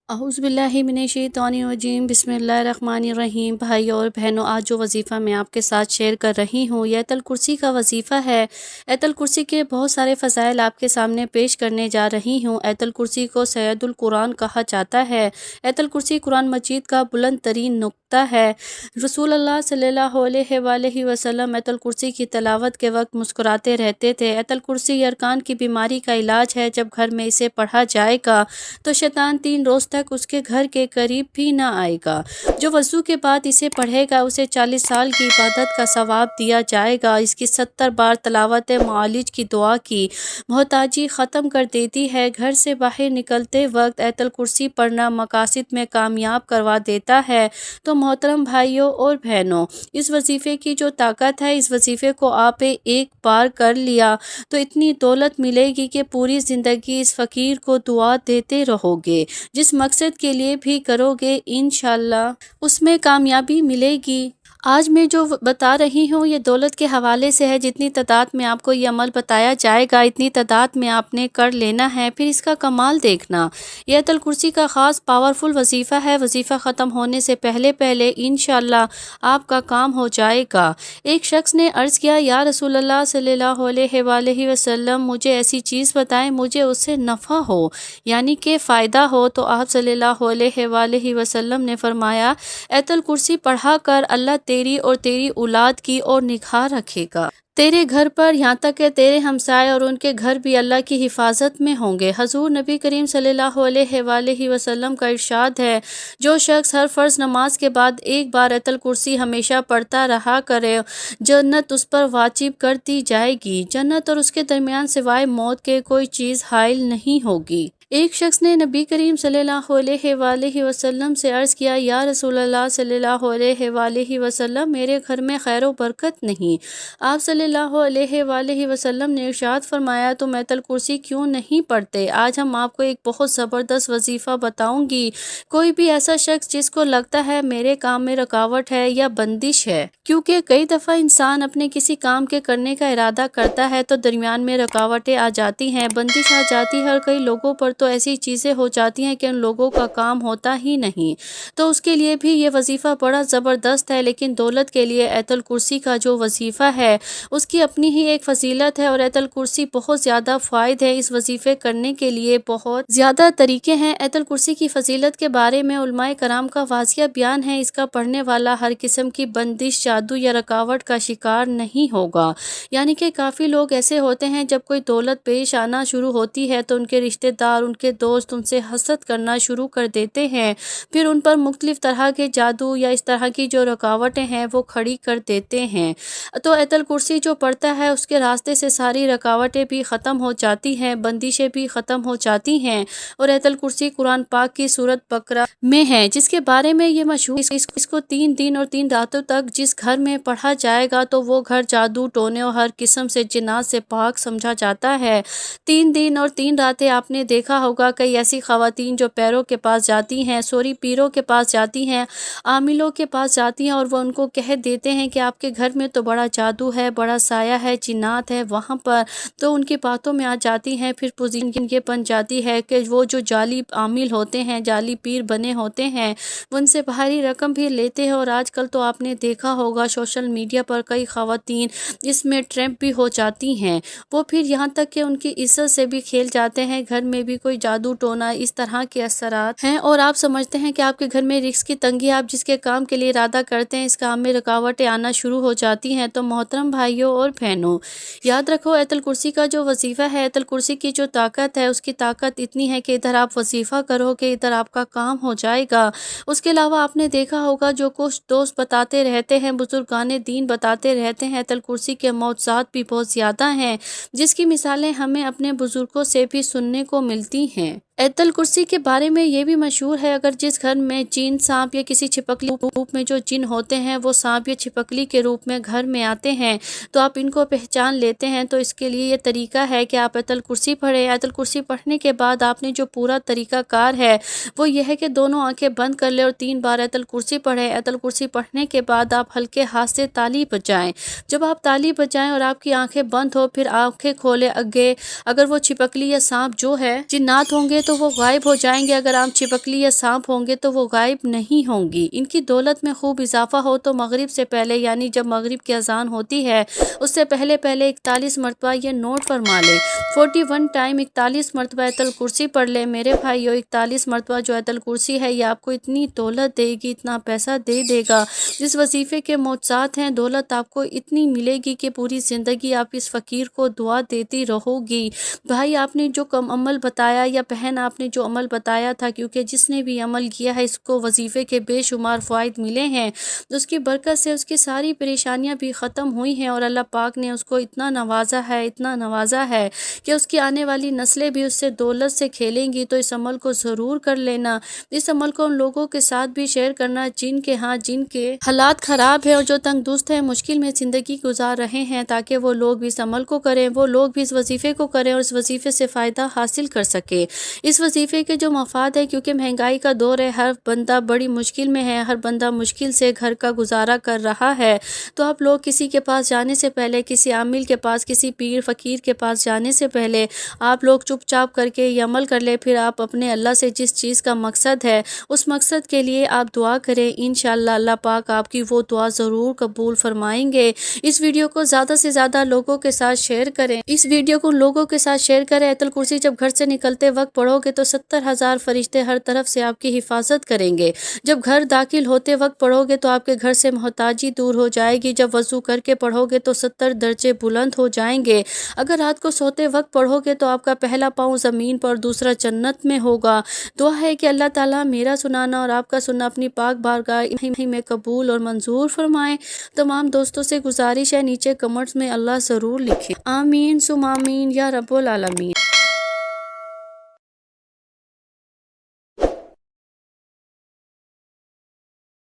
اعوذ باللہ من الشیطان الرجیم بسم اللہ الرحمن الرحیم۔ بھائی اور بہنوں، آج جو وظیفہ میں آپ کے ساتھ شیئر کر رہی ہوں یہ آیت الکرسی کا وظیفہ ہے۔ آیت الکرسی کے بہت سارے فضائل آپ کے سامنے پیش کرنے جا رہی ہوں۔ آیت الکرسی کو سید القرآن کہا جاتا ہے۔ آیت الکرسی قرآن مجید کا بلند ترین نقطہ ہے۔ رسول اللہ صلی اللہ علیہ وآلہ وسلم آیت الکرسی کی تلاوت کے وقت مسکراتے رہتے تھے۔ آیت الکرسی ارکان کی بیماری کا علاج ہے۔ جب گھر میں اسے پڑھا جائے گا تو شیطان 3 روز تک اس کے گھر کے قریب بھی نہ آئے گا۔ جو وضو کے بعد اسے پڑھے گا اسے 40 سال کی عبادت کا ثواب دیا جائے گا۔ اس کی 70 بار تلاوت معالج کی دعا کی محتاجی ختم کر دیتی ہے۔ گھر سے باہر نکلتے وقت آیت الکرسی پڑھنا مقاصد میں کامیاب کروا دیتا ہے۔ تو محترم بھائیوں اور بہنوں، اس وظیفے کی جو طاقت ہے، اس وظیفے کو آپ ایک بار کر لیا تو اتنی دولت ملے گی کہ پوری زندگی اس فقیر کو دعا دیتے رہو گے۔ جس مقصد کے لیے بھی کرو گے انشاءاللہ اس میں کامیابی ملے گی۔ آج میں جو بتا رہی ہوں یہ دولت کے حوالے سے ہے۔ جتنی تعداد میں آپ کو یہ عمل بتایا جائے گا اتنی تعداد میں آپ نے کر لینا ہے، پھر اس کا کمال دیکھنا۔ یہ آیت الکرسی کا خاص پاورفل وظیفہ ہے۔ وظیفہ ختم ہونے سے پہلے انشاءاللہ آپ کا کام ہو جائے گا۔ ایک شخص نے عرض کیا، یا رسول اللہ صلی اللہ علیہ وآلہ وسلم، مجھے ایسی چیز بتائیں مجھے اس سے نفع ہو، یعنی کہ فائدہ ہو۔ تو آپ صلی اللہ علیہ وآلہ وسلم نے فرمایا، آیت الکرسی پڑھا کر اللہ تیری اور تیری اولاد کی اور نگاہ رکھے گا، تیرے گھر پر، یہاں تک کہ تیرے ہمسائے اور ان کے گھر بھی اللہ کی حفاظت میں ہوں گے۔ حضور نبی کریم صلی اللہ علیہ وآلہ وسلم کا ارشاد ہے، جو شخص ہر فرض نماز کے بعد ایک بار آیت الکرسی ہمیشہ پڑھتا رہا کرے، جنت اس پر واجب کر دی جائے گی۔ جنت اور اس کے درمیان سوائے موت کے کوئی چیز حائل نہیں ہوگی۔ ایک شخص نے نبی کریم صلی اللہ علیہ وآلہ وسلم سے عرض کیا، یا رسول اللہ صلی اللہ علیہ وآلہ وسلم، میرے گھر میں خیر و برکت نہیں۔ آپ صلی اللہ علیہ وآلہ وسلم نے ارشاد فرمایا، تم آیت الکرسی کیوں نہیں پڑھتے؟ آج ہم آپ کو ایک بہت زبردست وظیفہ بتاؤں گی۔ کوئی بھی ایسا شخص جس کو لگتا ہے میرے کام میں رکاوٹ ہے یا بندش ہے، کیونکہ کئی دفعہ انسان اپنے کسی کام کے کرنے کا ارادہ کرتا ہے تو درمیان میں رکاوٹیں آ جاتی ہیں، بندش آ جاتی ہے، اور کئی لوگوں پر تو ایسی چیزیں ہو جاتی ہیں کہ ان لوگوں کا کام ہوتا ہی نہیں۔ تو اس کے لیے بھی یہ وظیفہ بڑا زبردست ہے۔ لیکن دولت کے لیے آیت الکرسی کا جو وظیفہ ہے اس کی اپنی ہی ایک فضیلت ہے، اور آیت الکرسی بہت زیادہ فائد ہے۔ اس وظیفے کرنے کے لیے بہت زیادہ طریقے ہیں۔ آیت الکرسی کی فضیلت کے بارے میں علماء کرام کا واضح بیان ہے، اس کا پڑھنے والا ہر قسم کی بندش، جادو یا رکاوٹ کا شکار نہیں ہوگا۔ یعنی کہ کافی لوگ ایسے ہوتے ہیں جب کوئی دولت پیش آنا شروع ہوتی ہے تو ان کے رشتہ دار، ان کے دوست ان سے حسد کرنا شروع کر دیتے ہیں، پھر ان پر مختلف طرح کے جادو یا اس طرح کی جو رکاوٹیں ہیں وہ کھڑی کر دیتے ہیں۔ تو آیت الکرسی جو پڑھتا ہے اس کے راستے سے ساری رکاوٹیں بھی ختم ہو جاتی ہیں، بندشیں بھی ختم ہو جاتی ہیں۔ اور آیت الکرسی قرآن پاک کی سورۃ بقرہ میں ہے، جس کے بارے میں یہ مشہور، اس کو 3 دن اور 3 راتوں تک جس گھر میں پڑھا جائے گا تو وہ گھر جادو، ٹونے اور ہر قسم سے جنات سے پاک سمجھا جاتا ہے۔ 3 دن اور 3 راتیں آپ نے دیکھا ہوگا کئی ایسی خواتین جو پیروں کے پاس جاتی ہیں، سوری پیروں کے پاس جاتی ہیں، عاملوں کے پاس جاتی ہیں، اور وہ ان کو کہہ دیتے ہیں کہ آپ کے گھر میں تو بڑا جادو ہے، بڑا سایہ ہے، جنات ہے وہاں پر، تو ان کی باتوں میں آ جاتی ہیں۔ پھر پوزیشن یہ بن جاتی ہے کہ وہ جو جعلی عامل ہوتے ہیں، جعلی پیر بنے ہوتے ہیں، وہ ان سے باہری رقم بھی لیتے ہیں۔ اور آج کل تو آپ نے دیکھا ہوگا سوشل میڈیا پر کئی خواتین اس میں ٹرمپ بھی ہو جاتی ہیں، وہ پھر یہاں تک کہ ان کی عزت سے بھی کھیل جاتے ہیں، گھر میں بھی کوئی جادو ٹونا اس طرح کے اثرات ہیں، اور آپ سمجھتے ہیں کہ آپ کے گھر میں رزق کی تنگی، آپ جس کے کام کے لیے ارادہ کرتے ہیں اس کام میں رکاوٹیں آنا شروع ہو جاتی ہیں۔ تو محترم بھائیوں اور بہنوں، یاد رکھو آیت الکرسی کا جو وظیفہ ہے، آیت الکرسی کی جو طاقت ہے، اس کی طاقت اتنی ہے کہ ادھر آپ وظیفہ کرو کہ ادھر آپ کا کام ہو جائے گا۔ اس کے علاوہ آپ نے دیکھا ہوگا جو کچھ دوست بتاتے رہتے ہیں، بزرگان دین بتاتے رہتے ہیں، آیت الکرسی کے معجزات بھی بہت زیادہ ہیں، جس کی مثالیں ہمیں اپنے بزرگوں سے بھی سننے کو ملتی ہیں۔ آیت الکرسی کے بارے میں یہ بھی مشہور ہے، اگر جس گھر میں جن، سانپ یا کسی چھپکلی روپ میں جو جن ہوتے ہیں وہ سانپ یا چھپکلی کے روپ میں گھر میں آتے ہیں تو آپ ان کو پہچان لیتے ہیں، تو اس کے لیے یہ طریقہ ہے کہ آپ آیت الکرسی پڑھیں۔ آیت الکرسی پڑھنے کے بعد آپ نے جو پورا طریقہ کار ہے وہ یہ ہے کہ دونوں آنکھیں بند کر لیں اور 3 بار آیت الکرسی پڑھیں۔ آیت الکرسی پڑھنے کے بعد آپ ہلکے ہاتھ سے تالی بجائیں۔ جب آپ تالی بجائیں اور آپ کی آنکھیں بند ہو، پھر آنکھیں کھولے، اگر وہ چھپکلی یا سانپ جو ہے جنات ہوں گے تو وہ غائب ہو جائیں گے، اگر آپ چپکلی یا سانپ ہوں گے تو وہ غائب نہیں ہوں گی۔ ان کی دولت میں خوب اضافہ ہو تو مغرب سے پہلے یعنی جب مغرب کی اذان ہوتی ہے اس سے پہلے 41 مرتبہ یہ نوٹ فرما لیں، 41 ٹائم 41 مرتبہ آیت الکرسی پڑھ لیں۔ میرے بھائیو 41 مرتبہ جو آیت الکرسی ہے یہ آپ کو اتنی دولت دے گی، اتنا پیسہ دے دے گا۔ جس وظیفے کے معجزات ہیں، دولت آپ کو اتنی ملے گی کہ پوری زندگی آپ اس فقیر کو دعا دیتی رہو گی۔ بھائی آپ نے جو کم عمل بتایا یا بہن آپ نے جو عمل بتایا تھا، کیونکہ جس نے بھی عمل کیا ہے اس کو وظیفے کے بے شمار فوائد ملے ہیں، اس کی برکت سے اس کی ساری پریشانیاں بھی ختم ہوئی ہیں اور اللہ پاک نے اس کو اتنا نوازا ہے، اتنا نوازا ہے کہ اس کی آنے والی نسلیں بھی اس سے دولت سے کھیلیں گی۔ تو اس عمل کو ضرور کر لینا، اس عمل کو ان لوگوں کے ساتھ بھی شیئر کرنا جن کے حالات خراب ہیں اور جو تنگ دست ہیں، مشکل میں زندگی گزار رہے ہیں، تاکہ وہ لوگ بھی اس عمل کو کریں، وہ لوگ بھی اس وظیفے کو کریں اور اس وظیفے سے فائدہ حاصل کر سکے۔ اس وظیفے کے جو مفاد ہے، کیونکہ مہنگائی کا دور ہے، ہر بندہ بڑی مشکل میں ہے، ہر بندہ مشکل سے گھر کا گزارا کر رہا ہے، تو آپ لوگ کسی کے پاس جانے سے پہلے، کسی عامل کے پاس، کسی پیر فقیر کے پاس جانے سے پہلے آپ لوگ چپ چاپ کر کے یہ عمل کر لیں، پھر آپ اپنے اللہ سے جس چیز کا مقصد ہے اس مقصد کے لیے آپ دعا کریں، انشاءاللہ اللہ پاک آپ کی وہ دعا ضرور قبول فرمائیں گے۔ اس ویڈیو کو زیادہ سے زیادہ لوگوں کے ساتھ شیئر کریں، اس ویڈیو کو لوگوں کے ساتھ شیئر کریں۔ آیت الکرسی جب گھر سے نکلتے وقت پڑھو گے تو 70,000 فرشتے ہر طرف سے آپ کی حفاظت کریں گے۔ جب گھر داخل ہوتے وقت پڑھو گے تو آپ کے گھر سے محتاجی دور ہو جائے گی۔ جب وضو کر کے پڑھو گے تو 70 درجے بلند ہو جائیں گے۔ اگر رات کو سوتے وقت پڑھو گے تو آپ کا پہلا پاؤں زمین پر اور دوسرا جنت میں ہوگا۔ دعا ہے کہ اللہ تعالیٰ میرا سنانا اور آپ کا سننا اپنی پاک بارگاہ میں قبول اور منظور فرمائیں۔ تمام دوستوں سے گزارش ہے نیچے کمنٹس میں اللہ ضرور لکھیں۔ آمین ثم آمین یا رب العالمین۔